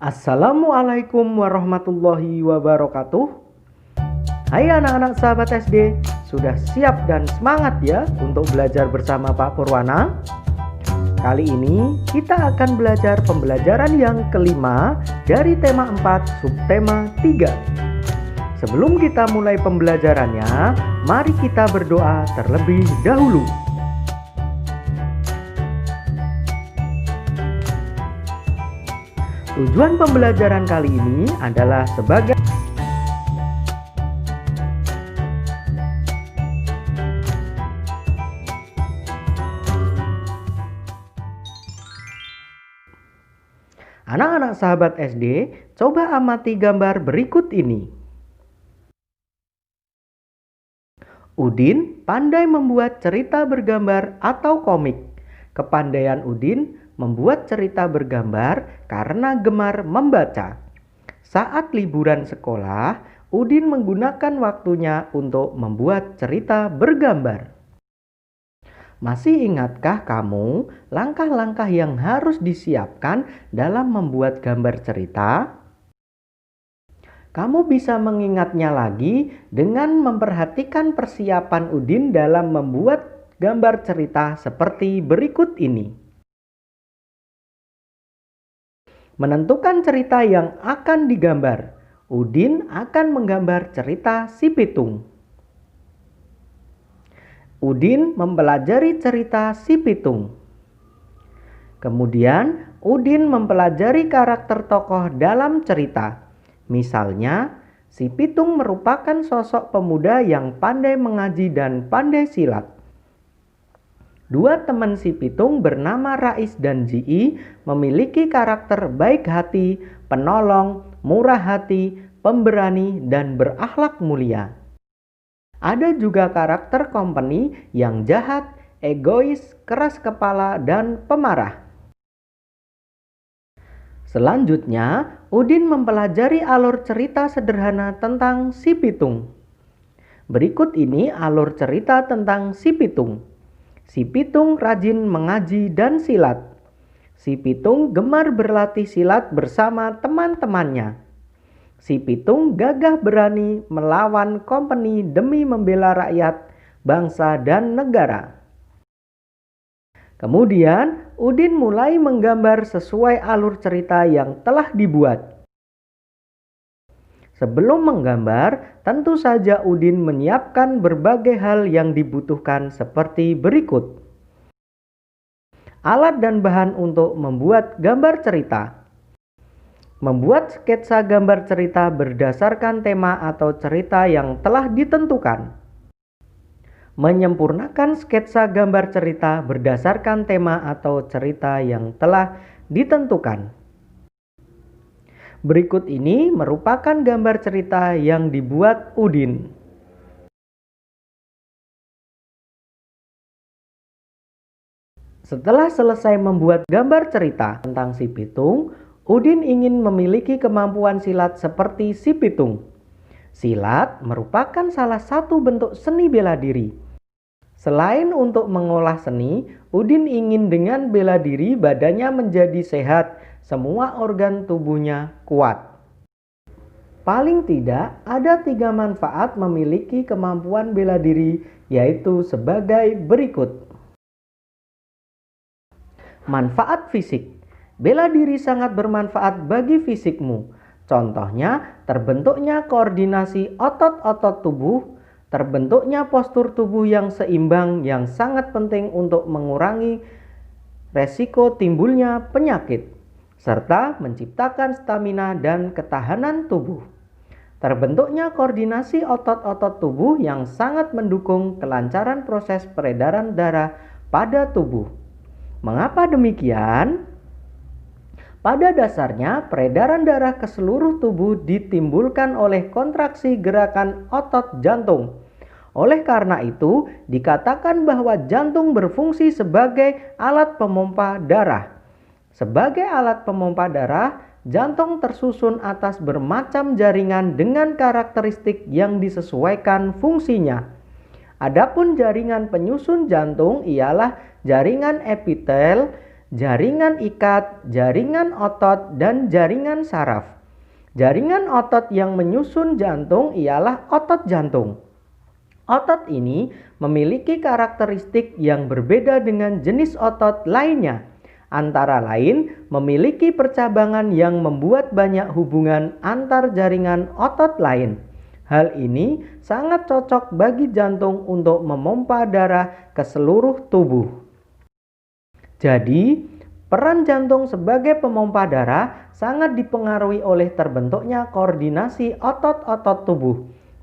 Assalamualaikum warahmatullahi wabarakatuh. Hai anak-anak sahabat SD, sudah siap dan semangat ya untuk belajar bersama Pak Purwana? Kali ini kita akan belajar pembelajaran yang kelima dari tema 4 subtema 3. Sebelum kita mulai pembelajarannya, mari kita berdoa terlebih dahulu. Tujuan pembelajaran kali ini adalah sebagai anak-anak sahabat SD, coba amati gambar berikut ini. Udin pandai membuat cerita bergambar atau komik. Kepandaian Udin membuat cerita bergambar karena gemar membaca. Saat liburan sekolah, Udin menggunakan waktunya untuk membuat cerita bergambar. Masih ingatkah kamu langkah-langkah yang harus disiapkan dalam membuat gambar cerita? Kamu bisa mengingatnya lagi dengan memperhatikan persiapan Udin dalam membuat gambar cerita seperti berikut ini. Menentukan cerita yang akan digambar. Udin akan menggambar cerita si pitung. Udin mempelajari cerita si pitung. Kemudian, Udin mempelajari karakter tokoh dalam cerita. Misalnya, si pitung merupakan sosok pemuda yang pandai mengaji dan pandai silat. Dua teman si pitung bernama Rais dan Ji memiliki karakter baik hati, penolong, murah hati, pemberani, dan berakhlak mulia. Ada juga karakter Company yang jahat, egois, keras kepala, dan pemarah. Selanjutnya, Udin mempelajari alur cerita sederhana tentang si pitung. Berikut ini alur cerita tentang si pitung. Si pitung rajin mengaji dan silat. Si pitung gemar berlatih silat bersama teman-temannya. Si pitung gagah berani melawan Company demi membela rakyat, bangsa, dan negara. Kemudian, Udin mulai menggambar sesuai alur cerita yang telah dibuat. Sebelum menggambar, tentu saja Udin menyiapkan berbagai hal yang dibutuhkan seperti berikut. Alat dan bahan untuk membuat gambar cerita. Membuat sketsa gambar cerita berdasarkan tema atau cerita yang telah ditentukan. Menyempurnakan sketsa gambar cerita berdasarkan tema atau cerita yang telah ditentukan. Berikut ini merupakan gambar cerita yang dibuat Udin. Setelah selesai membuat gambar cerita tentang si pitung, Udin ingin memiliki kemampuan silat seperti si pitung. Silat merupakan salah satu bentuk seni bela diri. Selain untuk mengolah seni, Udin ingin dengan bela diri badannya menjadi sehat, semua organ tubuhnya kuat. Paling tidak ada 3 manfaat memiliki kemampuan bela diri, yaitu sebagai berikut. Manfaat fisik. Bela diri sangat bermanfaat bagi fisikmu. Contohnya, terbentuknya koordinasi otot-otot tubuh, terbentuknya postur tubuh yang seimbang yang sangat penting untuk mengurangi resiko timbulnya penyakit, serta menciptakan stamina dan ketahanan tubuh. Terbentuknya koordinasi otot-otot tubuh yang sangat mendukung kelancaran proses peredaran darah pada tubuh. Mengapa demikian? Pada dasarnya, peredaran darah ke seluruh tubuh ditimbulkan oleh kontraksi gerakan otot jantung. Oleh karena itu, dikatakan bahwa jantung berfungsi sebagai alat pemompa darah. Sebagai alat pemompa darah, jantung tersusun atas bermacam jaringan dengan karakteristik yang disesuaikan fungsinya. Adapun jaringan penyusun jantung ialah jaringan epitel, jaringan ikat, jaringan otot, dan jaringan saraf. Jaringan otot yang menyusun jantung ialah otot jantung. Otot ini memiliki karakteristik yang berbeda dengan jenis otot lainnya. Antara lain, memiliki percabangan yang membuat banyak hubungan antar jaringan otot lain. Hal ini sangat cocok bagi jantung untuk memompa darah ke seluruh tubuh. Jadi, peran jantung sebagai pemompa darah sangat dipengaruhi oleh terbentuknya koordinasi otot-otot tubuh,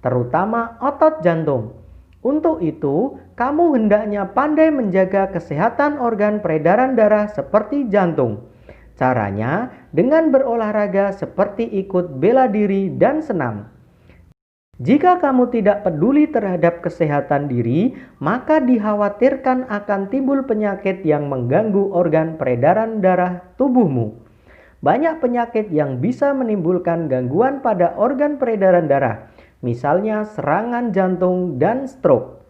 terutama otot jantung. Untuk itu, kamu hendaknya pandai menjaga kesehatan organ peredaran darah seperti jantung. Caranya dengan berolahraga seperti ikut bela diri dan senam. Jika kamu tidak peduli terhadap kesehatan diri, maka dikhawatirkan akan timbul penyakit yang mengganggu organ peredaran darah tubuhmu. Banyak penyakit yang bisa menimbulkan gangguan pada organ peredaran darah, misalnya serangan jantung dan stroke.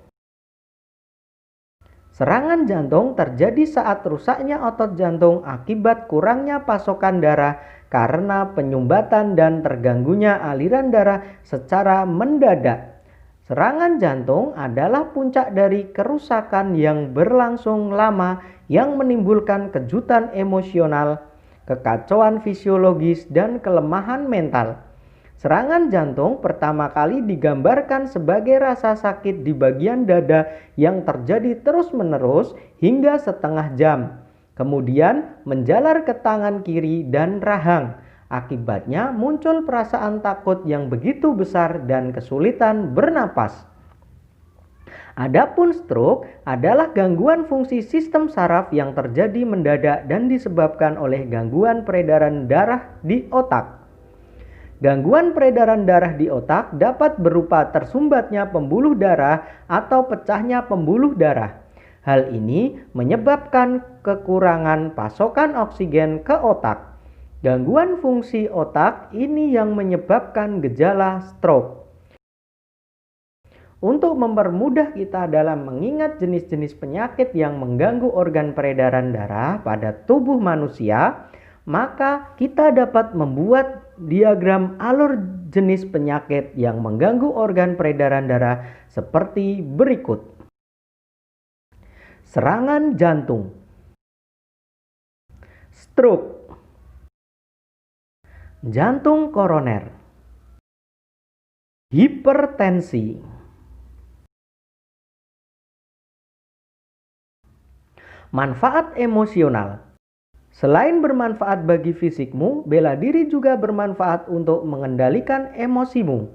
Serangan jantung terjadi saat rusaknya otot jantung akibat kurangnya pasokan darah karena penyumbatan dan terganggunya aliran darah secara mendadak. Serangan jantung adalah puncak dari kerusakan yang berlangsung lama yang menimbulkan kejutan emosional, kekacauan fisiologis, dan kelemahan mental. Serangan jantung pertama kali digambarkan sebagai rasa sakit di bagian dada yang terjadi terus-menerus hingga setengah jam. Kemudian menjalar ke tangan kiri dan rahang. Akibatnya muncul perasaan takut yang begitu besar dan kesulitan bernapas. Adapun stroke adalah gangguan fungsi sistem saraf yang terjadi mendadak dan disebabkan oleh gangguan peredaran darah di otak. Gangguan peredaran darah di otak dapat berupa tersumbatnya pembuluh darah atau pecahnya pembuluh darah. Hal ini menyebabkan kekurangan pasokan oksigen ke otak. Gangguan fungsi otak ini yang menyebabkan gejala stroke. Untuk mempermudah kita dalam mengingat jenis-jenis penyakit yang mengganggu organ peredaran darah pada tubuh manusia, maka kita dapat membuat diagram alur jenis penyakit yang mengganggu organ peredaran darah seperti berikut. Serangan jantung, stroke, jantung koroner, hipertensi, manfaat emosional. Selain bermanfaat bagi fisikmu, bela diri juga bermanfaat untuk mengendalikan emosimu.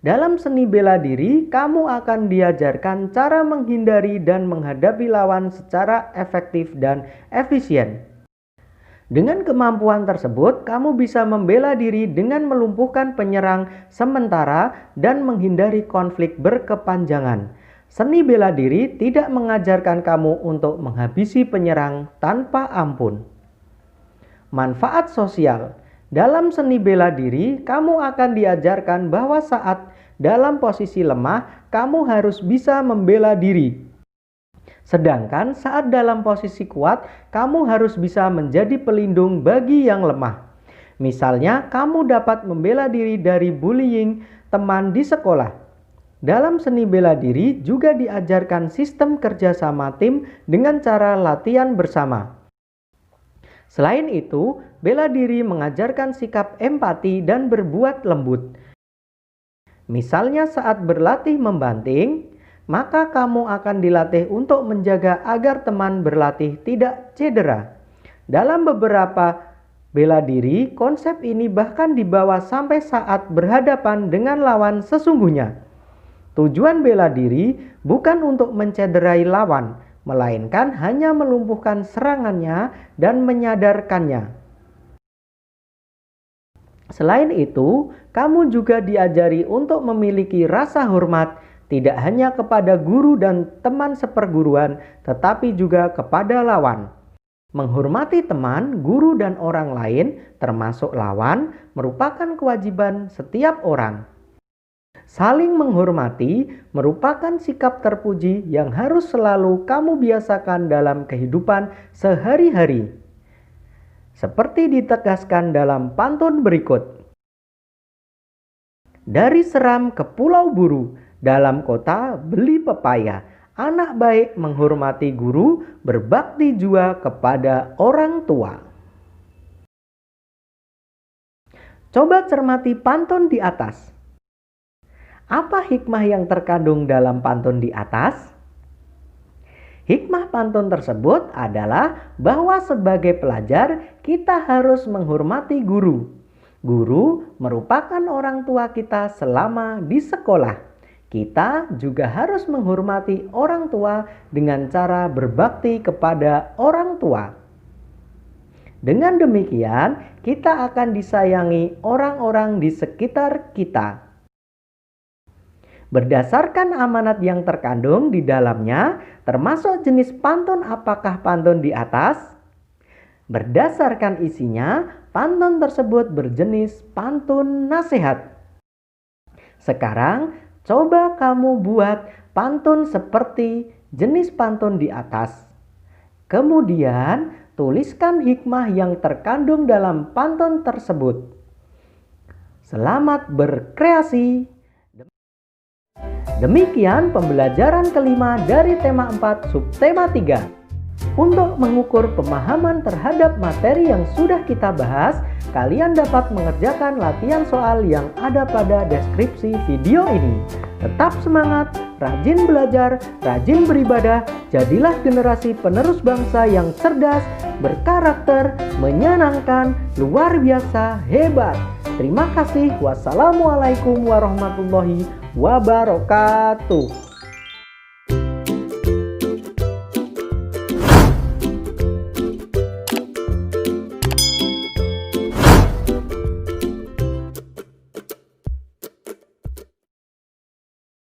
Dalam seni bela diri, kamu akan diajarkan cara menghindari dan menghadapi lawan secara efektif dan efisien. Dengan kemampuan tersebut, kamu bisa membela diri dengan melumpuhkan penyerang sementara dan menghindari konflik berkepanjangan. Seni bela diri tidak mengajarkan kamu untuk menghabisi penyerang tanpa ampun. Manfaat sosial. Dalam seni bela diri, kamu akan diajarkan bahwa saat dalam posisi lemah, kamu harus bisa membela diri. Sedangkan saat dalam posisi kuat, kamu harus bisa menjadi pelindung bagi yang lemah. Misalnya, kamu dapat membela diri dari bullying teman di sekolah. Dalam seni bela diri juga diajarkan sistem kerjasama tim dengan cara latihan bersama. Selain itu, bela diri mengajarkan sikap empati dan berbuat lembut. Misalnya saat berlatih membanting, maka kamu akan dilatih untuk menjaga agar teman berlatih tidak cedera. Dalam beberapa bela diri, konsep ini bahkan dibawa sampai saat berhadapan dengan lawan sesungguhnya. Tujuan bela diri bukan untuk mencederai lawan, melainkan hanya melumpuhkan serangannya dan menyadarkannya. Selain itu, kamu juga diajari untuk memiliki rasa hormat tidak hanya kepada guru dan teman seperguruan, tetapi juga kepada lawan. Menghormati teman, guru, dan orang lain, termasuk lawan, merupakan kewajiban setiap orang. Saling menghormati merupakan sikap terpuji yang harus selalu kamu biasakan dalam kehidupan sehari-hari. Seperti ditegaskan dalam pantun berikut. Dari seram ke pulau buru, dalam kota beli pepaya. Anak baik menghormati guru, berbakti jua kepada orang tua. Coba cermati pantun di atas. Apa hikmah yang terkandung dalam pantun di atas? Hikmah pantun tersebut adalah bahwa sebagai pelajar kita harus menghormati guru. Guru merupakan orang tua kita selama di sekolah. Kita juga harus menghormati orang tua dengan cara berbakti kepada orang tua. Dengan demikian, kita akan disayangi orang-orang di sekitar kita. Berdasarkan amanat yang terkandung di dalamnya, termasuk jenis pantun apakah pantun di atas? Berdasarkan isinya, pantun tersebut berjenis pantun nasihat. Sekarang, coba kamu buat pantun seperti jenis pantun di atas. Kemudian, tuliskan hikmah yang terkandung dalam pantun tersebut. Selamat berkreasi! Demikian pembelajaran kelima dari tema 4 subtema 3. Untuk mengukur pemahaman terhadap materi yang sudah kita bahas, kalian dapat mengerjakan latihan soal yang ada pada deskripsi video ini. Tetap semangat, rajin belajar, rajin beribadah, jadilah generasi penerus bangsa yang cerdas, berkarakter, menyenangkan, luar biasa, hebat. Terima kasih. Wassalamualaikum warahmatullahi wabarakatuh.